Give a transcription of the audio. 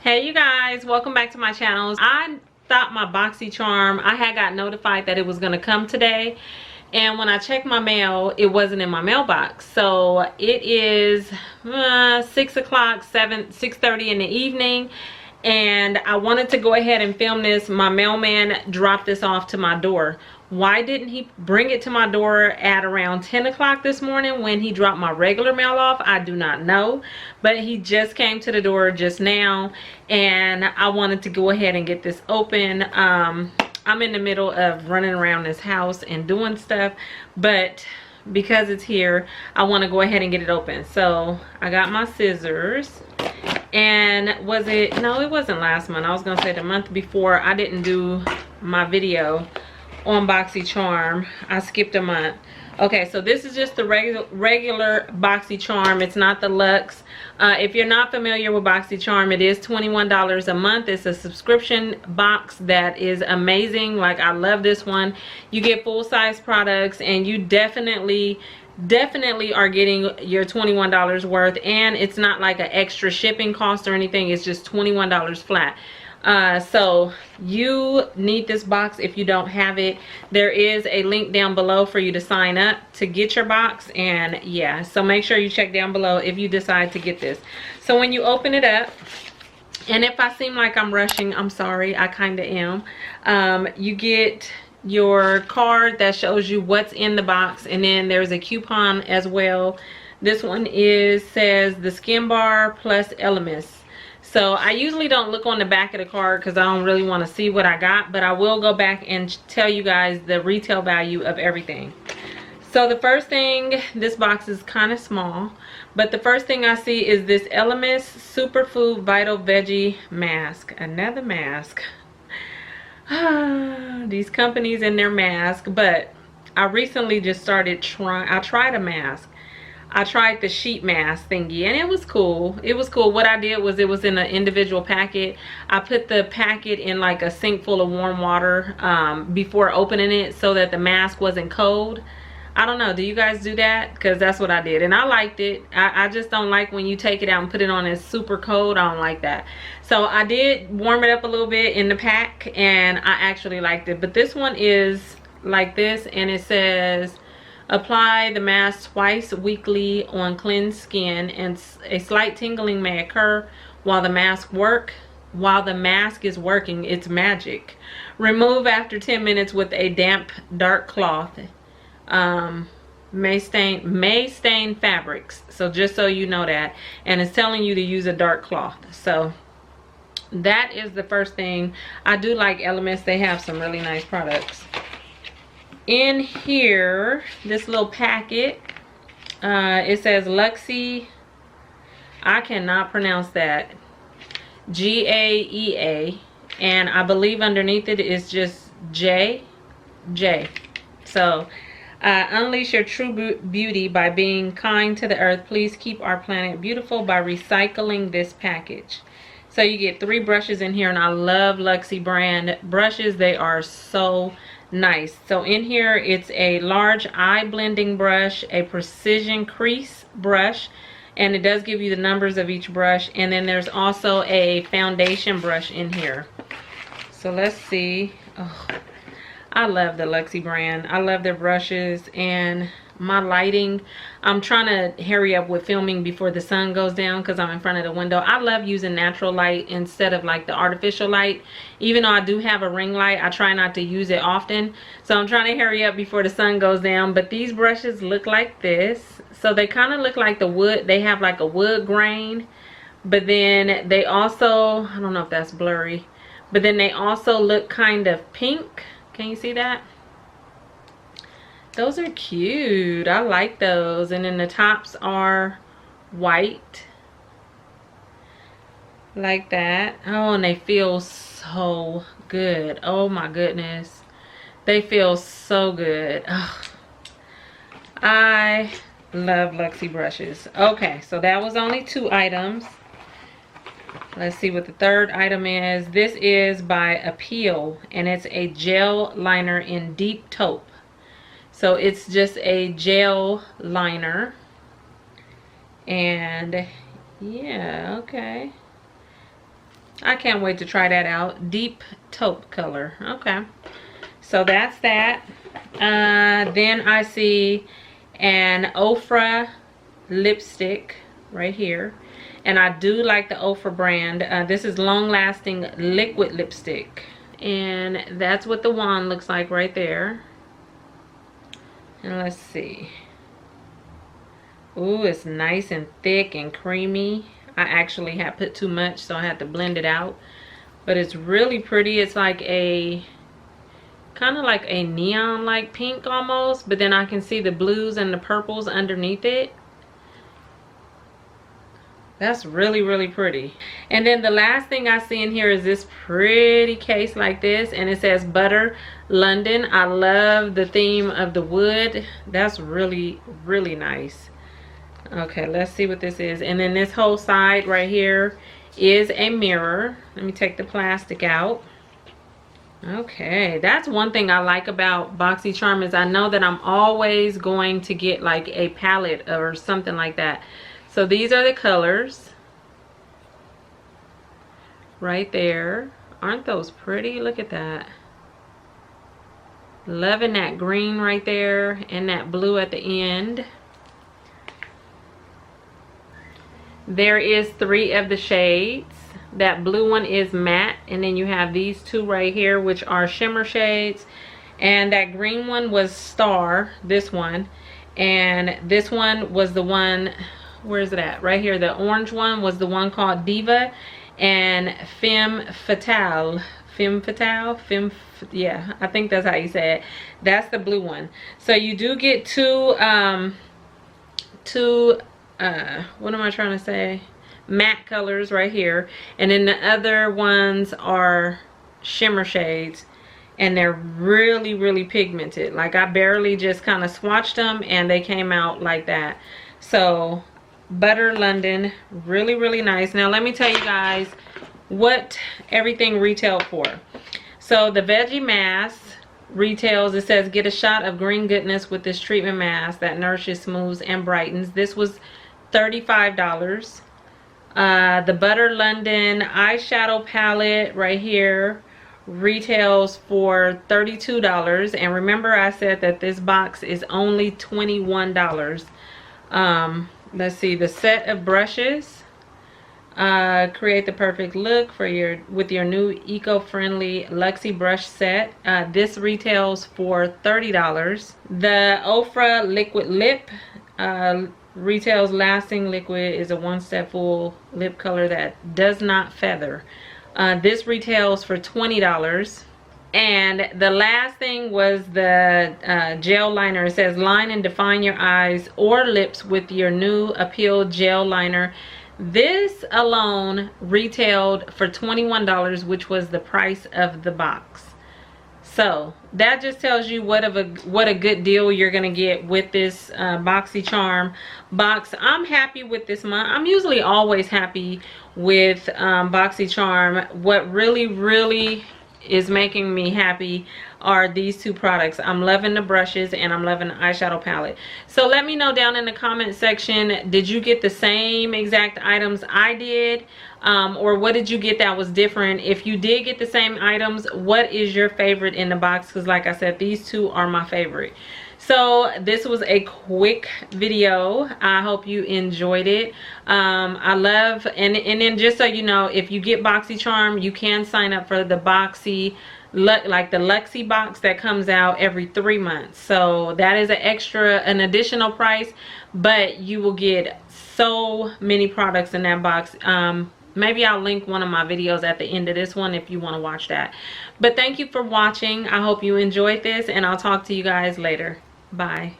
Hey you guys, welcome back to my channel. I thought my Boxycharm, I had got notified that it was going to come today, and when I checked my mail, it wasn't in my mailbox. So it is 6 o'clock, 6:30 in the evening, and I wanted to go ahead and film this. My mailman dropped this off to my door. Why didn't he bring it to my door at around 10 o'clock this morning when he dropped my regular mail off? I do not know, but he just came to the door just now, and I wanted to go ahead and get this open. I'm in the middle of running around this house and doing stuff, but because it's here, I want to go ahead and get it open. So I got my scissors. And was it, no, it wasn't last month. I was gonna say the month before. I didn't do my video on Boxycharm. I skipped a month. Okay, so this is just the regular Boxycharm. It's not the Luxe. If you're not familiar with Boxycharm, it is $21 a month. It's a subscription box that is amazing. Like, I love this one. You get full-size products, and you definitely are getting your $21 worth, and it's not like an extra shipping cost or anything. It's just $21 flat. So you need this box if you don't have it. There is a link down below for you to sign up to get your box, and yeah, so make sure you check down below if you decide to get this. So when you open it up, and if I seem like I'm rushing, I'm sorry, I kind of am. You get your card that shows you what's in the box, and then there's a coupon as well. This one says the Skin Bar plus Elemis. So I usually don't look on the back of the card because I don't really want to see what I got, but I will go back and tell you guys the retail value of everything. So the first thing, this box is kind of small, but the first thing I see is this Elemis Superfood Vital Veggie Mask. Another mask. These companies and their mask. But I recently just started trying, I tried a mask. I tried the sheet mask thingy, and it was cool. It was cool. What I did was, it was in an individual packet. I put the packet in like a sink full of warm water before opening it, so that the mask wasn't cold. I don't know, do you guys do that? Because that's what I did, and I liked it. I just don't like when you take it out and put it on, it's super cold. I don't like that. So I did warm it up a little bit in the pack, and I actually liked it. But this one is like this, and it says, apply the mask twice weekly on cleansed skin, and a slight tingling may occur while the mask is working. It's magic. Remove after 10 minutes with a damp dark cloth. May stain fabrics. So just so you know that. And it's telling you to use a dark cloth. So that is the first thing. I do like Elemis. They have some really nice products. In here, this little packet, it says Luxie. I cannot pronounce that. G-A-E-A. And I believe underneath it is just J. So, unleash your true beauty by being kind to the earth. Please keep our planet beautiful by recycling this package. So you get 3 brushes in here, and I love Luxie brand brushes. They are so nice. So in here, it's a large eye blending brush, a precision crease brush, and it does give you the numbers of each brush. And then there's also a foundation brush in here. So let's see. Oh, I love the Luxie brand. I love their brushes, and my lighting, I'm trying to hurry up with filming before the sun goes down because I'm in front of the window. I love using natural light instead of like the artificial light. Even though I do have a ring light, I try not to use it often. So I'm trying to hurry up before the sun goes down. But these brushes look like this. So they kind of look like the wood. They have like a wood grain. But then they also, I don't know if that's blurry, but then they also look kind of pink. Can you see that? Those are cute. I like those. And then the tops are white. Like that. Oh, and they feel so good. Oh my goodness. They feel so good. Oh, I love Luxie brushes. Okay, so that was only 2 items. Let's see what the third item is. This is by Appeal, and it's a gel liner in deep taupe. So it's just a gel liner, and yeah, okay. I can't wait to try that out. Deep taupe color. Okay, so that's that. Then I see an Ofra lipstick right here, and I do like the Ofra brand. This is long lasting liquid lipstick, and that's what the wand looks like right there. And let's see. Ooh, it's nice and thick and creamy. I actually had put too much, so I had to blend it out, but it's really pretty. It's like a kind of like a neon like pink almost, but then I can see the blues and the purples underneath it. That's really, really pretty. And then the last thing I see in here is this pretty case like this, and it says Butter London. I love the theme of the wood. That's really, really nice. Okay, let's see what this is. And then this whole side right here is a mirror. Let me take the plastic out. Okay, that's one thing I like about Boxycharm, is I know that I'm always going to get like a palette or something like that. So these are the colors right there. Aren't those pretty? Look at that. Loving that green right there and that blue at the end. There is 3 of the shades. That blue one is matte, and then you have these 2 right here, which are shimmer shades, and that green one was Star, this one, and this one was the one, where is it at? Right here. The orange one was the one called Diva, and Femme Fatale. Yeah, I think that's how you say it. That's the blue one. So you do get two what am I trying to say, matte colors right here, and then the other ones are shimmer shades, and they're really, really pigmented. Like, I barely just kind of swatched them and they came out like that. So Butter London, really, really nice. Now let me tell you guys what everything retailed for. So the veggie mask retails, it says get a shot of green goodness with this treatment mask that nourishes, smooths, and brightens. This was $35. The Butter London eyeshadow palette right here retails for $32. And remember, I said that this box is only $21. Let's see, the set of brushes, create the perfect look for with your new eco-friendly Luxie brush set. This retails for $30. The Ofra liquid lip retails lasting liquid, is a 1-step full lip color that does not feather. This retails for $20. And the last thing was the gel liner. It says line and define your eyes or lips with your new Appeal gel liner. This alone retailed for $21, which was the price of the box. So that just tells you what a good deal you're gonna get with this Boxycharm box. I'm happy with this month. I'm usually always happy with Boxycharm. What really is making me happy are these 2 products. I'm loving the brushes and I'm loving the eyeshadow palette. So let me know down in the comment section, did you get the same exact items I did? Or what did you get that was different? If you did get the same items, what is your favorite in the box? Because like I said, these 2 are my favorite. So this was a quick video. I hope you enjoyed it. I love, and then just so you know, if you get Boxycharm, you can sign up for the like the Luxie box that comes out every 3 months. So that is an additional price, but you will get so many products in that box. Maybe I'll link one of my videos at the end of this one if you want to watch that. But thank you for watching. I hope you enjoyed this, and I'll talk to you guys later. Bye.